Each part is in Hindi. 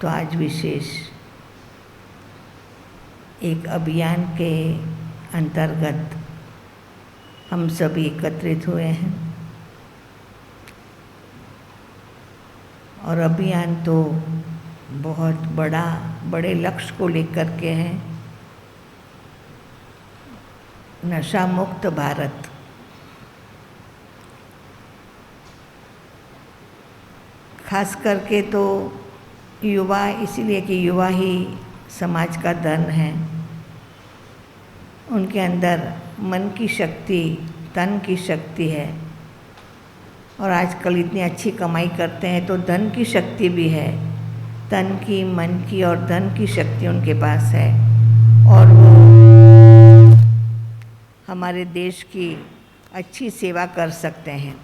तो आज विशेष एक अभियान के अंतर्गत हम सभी एकत्रित हुए हैं और अभियान तो बहुत बड़े लक्ष्य को लेकर के हैं। नशा मुक्त भारत। खास करके तो युवा, इसलिए कि युवा ही समाज का धन है। उनके अंदर मन की शक्ति, तन की शक्ति है और आजकल इतनी अच्छी कमाई करते हैं तो धन की शक्ति भी है। तन की, मन की और धन की शक्ति उनके पास है और वो हमारे देश की अच्छी सेवा कर सकते हैं।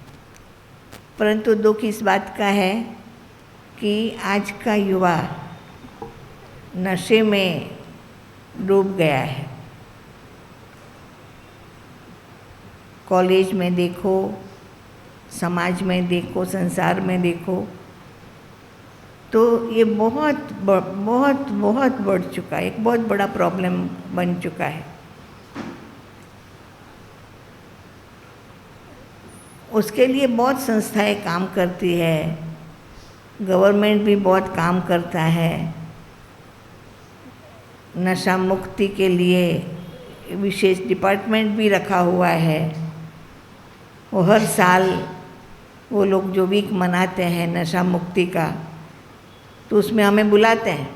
परंतु दुख इस बात का है कि आज का युवा नशे में डूब गया है। कॉलेज में देखो, समाज में देखो, संसार में देखो, तो ये बहुत बढ़ चुका है, एक बहुत बड़ा प्रॉब्लम बन चुका है। उसके लिए बहुत संस्थाएं काम करती है, गवर्नमेंट भी बहुत काम करता है। नशा मुक्ति के लिए विशेष डिपार्टमेंट भी रखा हुआ है। वो हर साल वो लोग जो वीक मनाते हैं नशा मुक्ति का, तो उसमें हमें बुलाते हैं।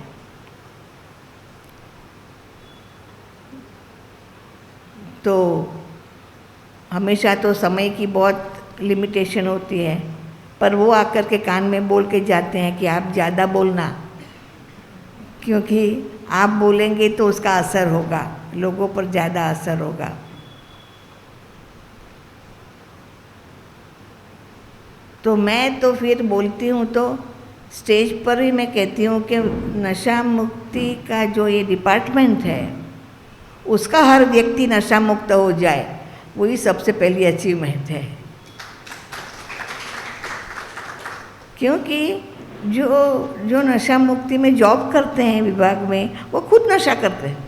तो हमेशा तो समय की बहुत लिमिटेशन होती है, पर वो आकर के कान में बोल के जाते हैं कि आप ज़्यादा बोलना, क्योंकि आप बोलेंगे तो उसका असर होगा, लोगों पर ज़्यादा असर होगा। तो मैं तो फिर बोलती हूँ तो स्टेज पर ही मैं कहती हूँ कि नशा मुक्ति का जो ये डिपार्टमेंट है उसका हर व्यक्ति नशा मुक्त हो जाए, वही सबसे पहली अचीवमेंट है। क्योंकि जो नशा मुक्ति में जॉब करते हैं विभाग में, वो खुद नशा करते हैं।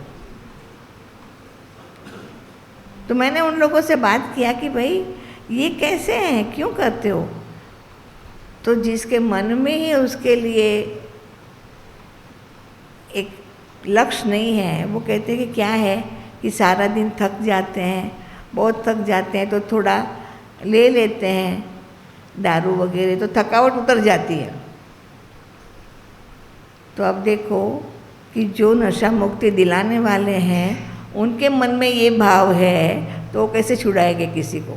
तो मैंने उन लोगों से बात किया कि भाई ये कैसे हैं, क्यों करते हो? तो जिसके मन में ही उसके लिए एक लक्ष्य नहीं है, वो कहते हैं कि क्या है कि सारा दिन थक जाते हैं, बहुत थक जाते हैं, तो थोड़ा ले लेते हैं दारू वगैरह, तो थकावट उतर जाती है। तो अब देखो कि जो नशा मुक्ति दिलाने वाले हैं उनके मन में ये भाव है, तो वो कैसे छुड़ाएंगे किसी को?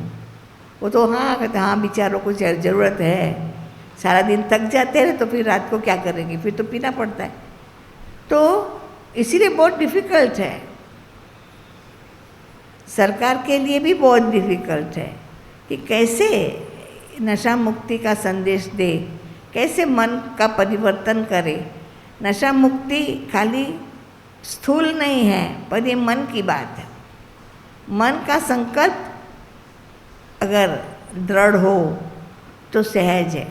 वो तो हाँ कहते हाँ बेचारों को ज़रूरत है, सारा दिन थक जाते हैं तो फिर रात को क्या करेंगे, फिर तो पीना पड़ता है। तो इसीलिए बहुत डिफ़िकल्ट है, सरकार के लिए भी बहुत डिफ़िकल्ट है कि कैसे नशा मुक्ति का संदेश दे, कैसे मन का परिवर्तन करे। नशा मुक्ति खाली स्थूल नहीं है, पर ये मन की बात है। मन का संकल्प अगर दृढ़ हो तो सहज है।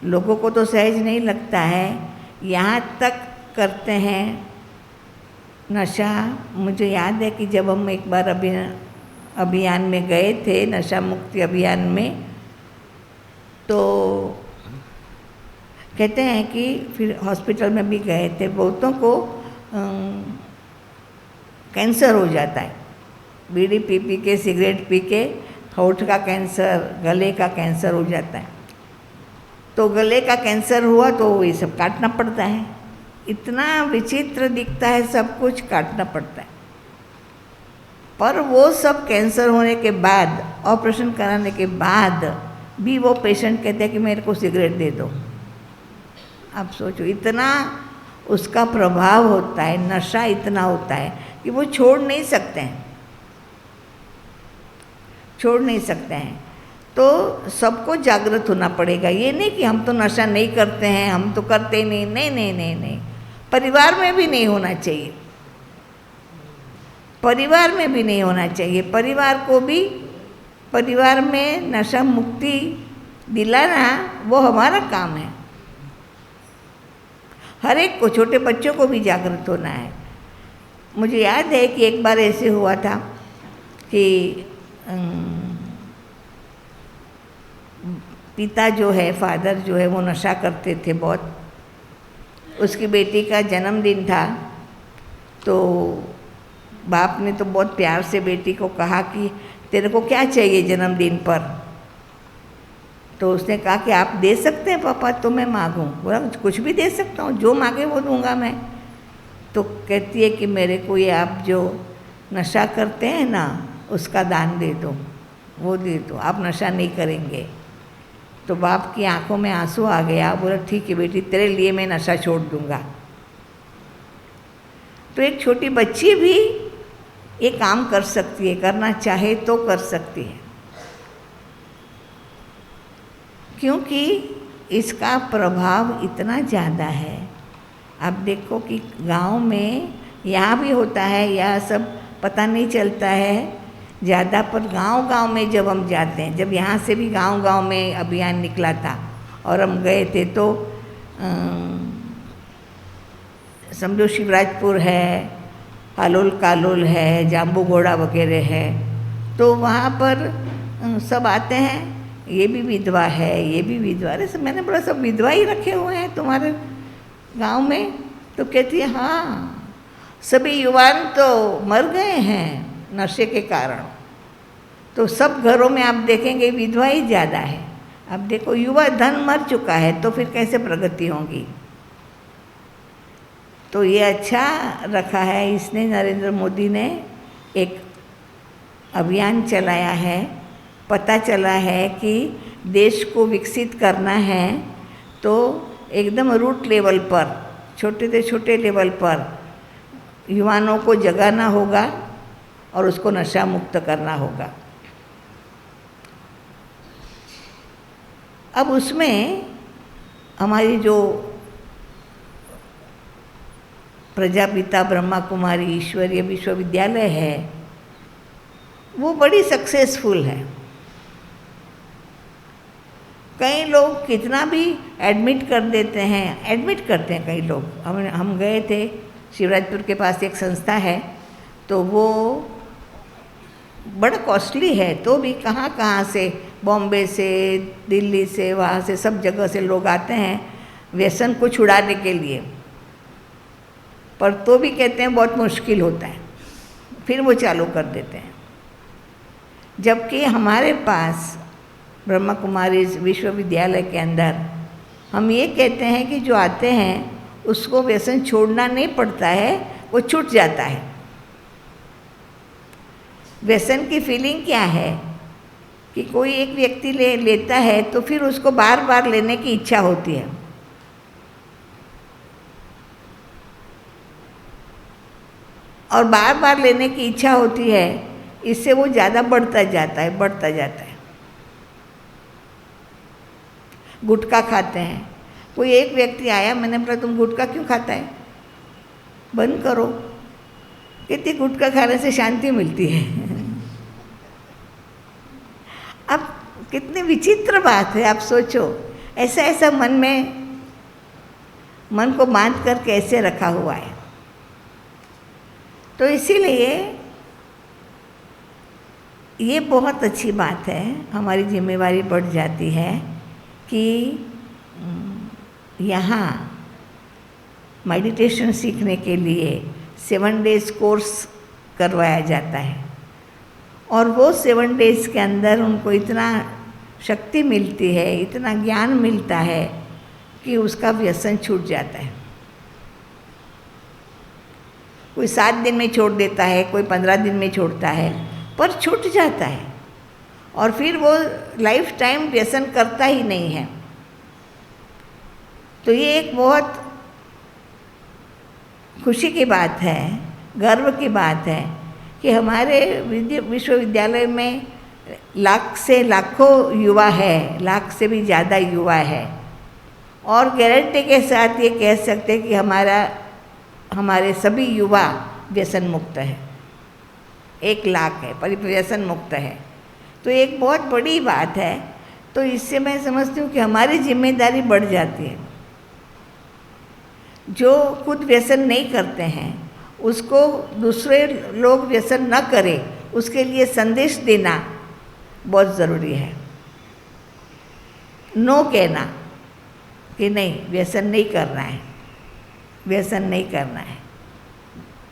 लोगों को तो सहज नहीं लगता है, यहाँ तक करते हैं नशा। मुझे याद है कि जब हम एक बार अभियान में गए थे, नशा मुक्ति अभियान में, तो कहते हैं कि फिर हॉस्पिटल में भी गए थे, बहुतों को कैंसर हो जाता है, बीड़ी पी के, सिगरेट पी के होठ का कैंसर, गले का कैंसर हो जाता है। तो गले का कैंसर हुआ तो ये सब काटना पड़ता है, इतना विचित्र दिखता है, सब कुछ काटना पड़ता है। पर वो सब कैंसर होने के बाद, ऑपरेशन कराने के बाद भी वो पेशेंट कहते हैं कि मेरे को सिगरेट दे दो। आप सोचो, इतना उसका प्रभाव होता है, नशा इतना होता है कि वो छोड़ नहीं सकते हैं। तो सबको जागृत होना पड़ेगा। ये नहीं कि हम तो नशा नहीं करते हैं, हम तो करते ही नहीं, नहीं। परिवार में भी नहीं होना चाहिए, परिवार में भी नहीं होना चाहिए। परिवार को भी, परिवार में नशा मुक्ति दिलाना वो हमारा काम है। हर एक को, छोटे बच्चों को भी जागृत होना है। मुझे याद है कि एक बार ऐसे हुआ था कि पिता जो है, फादर जो है, वो नशा करते थे बहुत। उसकी बेटी का जन्मदिन था, तो बाप ने तो बहुत प्यार से बेटी को कहा कि तेरे को क्या चाहिए जन्मदिन पर। तो उसने कहा कि आप दे सकते हैं पापा, तो मैं मांगूँ। बोला कुछ भी दे सकता हूँ, जो मांगे वो दूंगा मैं। तो कहती है कि मेरे को ये आप जो नशा करते हैं ना, उसका दान दे दो, वो दे दो, आप नशा नहीं करेंगे। तो बाप की आंखों में आंसू आ गया। बोला ठीक है बेटी, तेरे लिए मैं नशा छोड़ दूंगा। तो एक छोटी बच्ची भी ये काम कर सकती है, करना चाहे तो कर सकती है, क्योंकि इसका प्रभाव इतना ज़्यादा है। आप देखो कि गांव में यहाँ भी होता है, यह सब पता नहीं चलता है ज़्यादा, पर गांव-गांव में जब हम जाते हैं, जब यहाँ से भी गांव-गांव में अभियान निकला था और हम गए थे, तो समझो शिवराजपुर है, हालोल कालोल है, जाम्बू घोड़ा वगैरह है, तो वहाँ पर सब आते हैं, ये भी विधवा है, ये भी विधवा। अरे सब, मैंने बोला सब विधवा ही रखे हुए हैं तुम्हारे गांव में? तो कहती है हाँ, सभी युवान तो मर गए हैं नशे के कारण। तो सब घरों में आप देखेंगे विधवा ही ज़्यादा है। अब देखो युवा धन मर चुका है, तो फिर कैसे प्रगति होगी? तो ये अच्छा रखा है इसने, नरेंद्र मोदी ने एक अभियान चलाया है। पता चला है कि देश को विकसित करना है तो एकदम रूट लेवल पर, छोटे से छोटे लेवल पर युवाओं को जगाना होगा और उसको नशा मुक्त करना होगा। अब उसमें हमारी जो प्रजापिता ब्रह्मा कुमारी ईश्वरीय विश्वविद्यालय है, वो बड़ी सक्सेसफुल है। कई लोग कितना भी एडमिट कर देते हैं, एडमिट करते हैं कई लोग। हम गए थे, शिवराजपुर के पास एक संस्था है, तो वो बड़ा कॉस्टली है, तो भी कहाँ कहाँ से, बॉम्बे से, दिल्ली से, वहाँ से सब जगह से लोग आते हैं व्यसन को छुड़ाने के लिए, पर तो भी कहते हैं बहुत मुश्किल होता है, फिर वो चालू कर देते हैं। जबकि हमारे पास ब्रह्मा कुमारी विश्वविद्यालय के अंदर हम ये कहते हैं कि जो आते हैं उसको व्यसन छोड़ना नहीं पड़ता है, वो छूट जाता है। व्यसन की फीलिंग क्या है कि कोई एक व्यक्ति लेता है तो फिर उसको बार बार लेने की इच्छा होती है, और बार बार लेने की इच्छा होती है, इससे वो ज़्यादा बढ़ता जाता है, बढ़ता जाता है। गुटखा खाते हैं, कोई एक व्यक्ति आया, मैंने बोला तुम गुटखा क्यों खाता है? बंद करो। कहती गुटखा खाने से शांति मिलती है। अब कितनी विचित्र बात है, आप सोचो, ऐसा ऐसा मन को बांध कर कैसे रखा हुआ है। तो इसीलिए ये बहुत अच्छी बात है, हमारी जिम्मेवारी बढ़ जाती है कि यहाँ मेडिटेशन सीखने के लिए 7 डेज़ कोर्स करवाया जाता है, और वो 7 डेज़ के अंदर उनको इतना शक्ति मिलती है, इतना ज्ञान मिलता है कि उसका व्यसन छूट जाता है। कोई 7 दिन में छोड़ देता है, कोई 15 दिन में छोड़ता है, पर छूट जाता है, और फिर वो लाइफ टाइम व्यसन करता ही नहीं है। तो ये एक बहुत खुशी की बात है, गर्व की बात है कि हमारे विश्वविद्यालय में लाख से लाखों युवा है, लाख से भी ज़्यादा युवा है, और गारंटी के साथ ये कह सकते हैं कि हमारे सभी युवा व्यसन मुक्त है। 1 लाख है पर व्यसन मुक्त है, तो एक बहुत बड़ी बात है। तो इससे मैं समझती हूँ कि हमारी जिम्मेदारी बढ़ जाती है। जो खुद व्यसन नहीं करते हैं उसको दूसरे लोग व्यसन न करें उसके लिए संदेश देना बहुत ज़रूरी है। नो कहना कि नहीं व्यसन नहीं करना है, व्यसन नहीं करना है।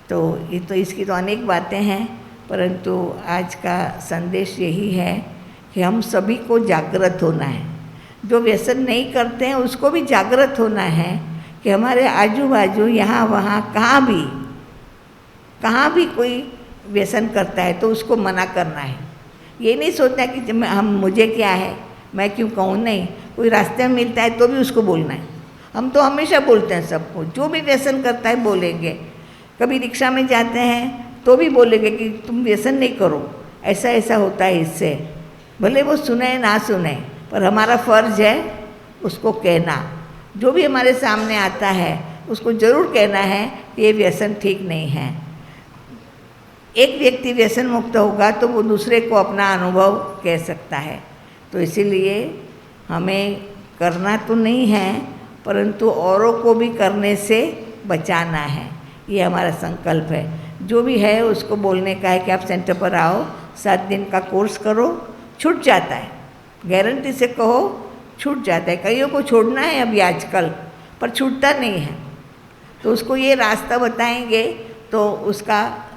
तो ये तो इसकी तो अनेक बातें हैं, परंतु आज का संदेश यही है कि हम सभी को जागृत होना है। जो व्यसन नहीं करते हैं उसको भी जागृत होना है कि हमारे आजू बाजू यहाँ वहाँ कहाँ भी कोई व्यसन करता है तो उसको मना करना है। ये नहीं सोचना कि मुझे क्या है, मैं क्यों कहूँ, नहीं। कोई रास्ते में मिलता है तो भी उसको बोलना है। हम तो हमेशा बोलते हैं सबको, जो भी व्यसन करता है बोलेंगे। कभी रिक्शा में जाते हैं तो भी बोलेंगे कि तुम व्यसन नहीं करो, ऐसा ऐसा होता है इससे। भले वो सुने ना सुने, पर हमारा फ़र्ज है उसको कहना। जो भी हमारे सामने आता है उसको ज़रूर कहना है कि ये व्यसन ठीक नहीं है। एक व्यक्ति व्यसन मुक्त होगा तो वो दूसरे को अपना अनुभव कह सकता है। तो इसीलिए हमें करना तो नहीं है, परंतु औरों को भी करने से बचाना है, ये हमारा संकल्प है। जो भी है उसको बोलने का है कि आप सेंटर पर आओ, 7 दिन का कोर्स करो, छूट जाता है। गारंटी से कहो छूट जाता है। कईयों को छोड़ना है अभी आजकल, पर छूटता नहीं है। तो उसको ये रास्ता बताएंगे तो उसका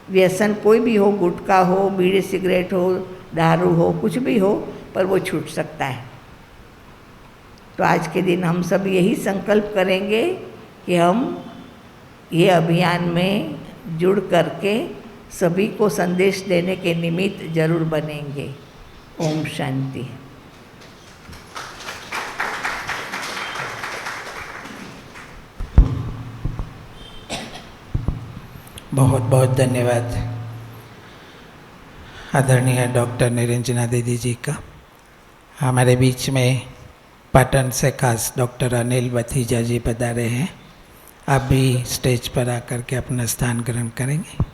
व्यसन कोई भी हो, गुटखा हो, बीड़ी सिगरेट हो, दारू हो, कुछ भी हो, पर वो छूट सकता है। तो आज के दिन हम सब यही संकल्प करेंगे कि हम ये अभियान में जुड़ करके सभी को संदेश देने के निमित्त जरूर बनेंगे। ओम शांति। बहुत बहुत धन्यवाद आदरणीय डॉक्टर निरंजना दीदी जी का। हमारे बीच में पाटन से खास डॉक्टर अनिल बथीजा जी पधारे हैं। आप भी स्टेज पर आकर के अपना स्थान ग्रहण करेंगे।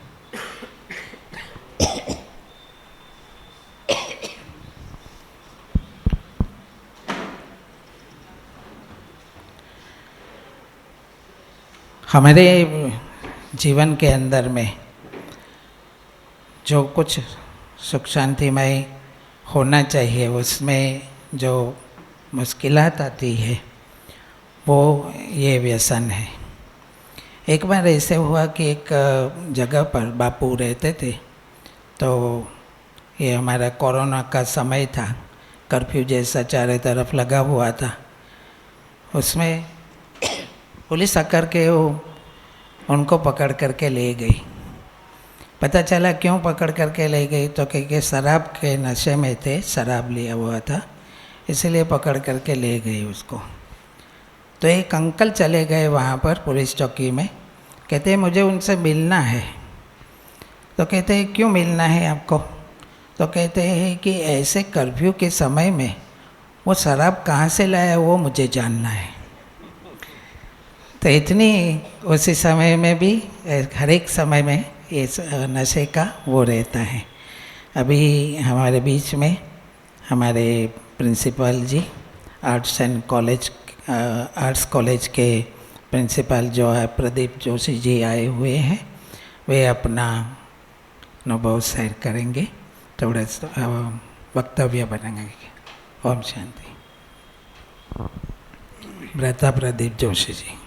हमारे जीवन के अंदर में जो कुछ सुख शांतिमय होना चाहिए, उसमें जो मुश्किलात आती है वो ये व्यसन है। एक बार ऐसे हुआ कि एक जगह पर बापू रहते थे। तो ये हमारा कोरोना का समय था, कर्फ्यू जैसा चारों तरफ लगा हुआ था। उसमें पुलिस आकर के उनको पकड़ करके ले गई। पता चला क्यों पकड़ करके ले गई, तो क्योंकि शराब के नशे में थे, शराब लिया हुआ था, इसलिए पकड़ करके ले गई उसको। तो एक अंकल चले गए वहाँ पर पुलिस चौकी में, कहते मुझे उनसे मिलना है। तो कहते हैं क्यों मिलना है आपको? तो कहते हैं कि ऐसे कर्फ्यू के समय में वो शराब कहाँ से लाया वो मुझे जानना है। तो इतनी उसी समय में भी, हर एक समय में ये नशे का वो रहता है। अभी हमारे बीच में हमारे प्रिंसिपल जी आर्ट्स कॉलेज के प्रिंसिपल जो है प्रदीप जोशी जी आए हुए हैं। वे अपना अनुभव शेयर करेंगे, थोड़ा वक्तव्य बनाएंगे। ओम शांति। भ्राता प्रदीप जोशी जी।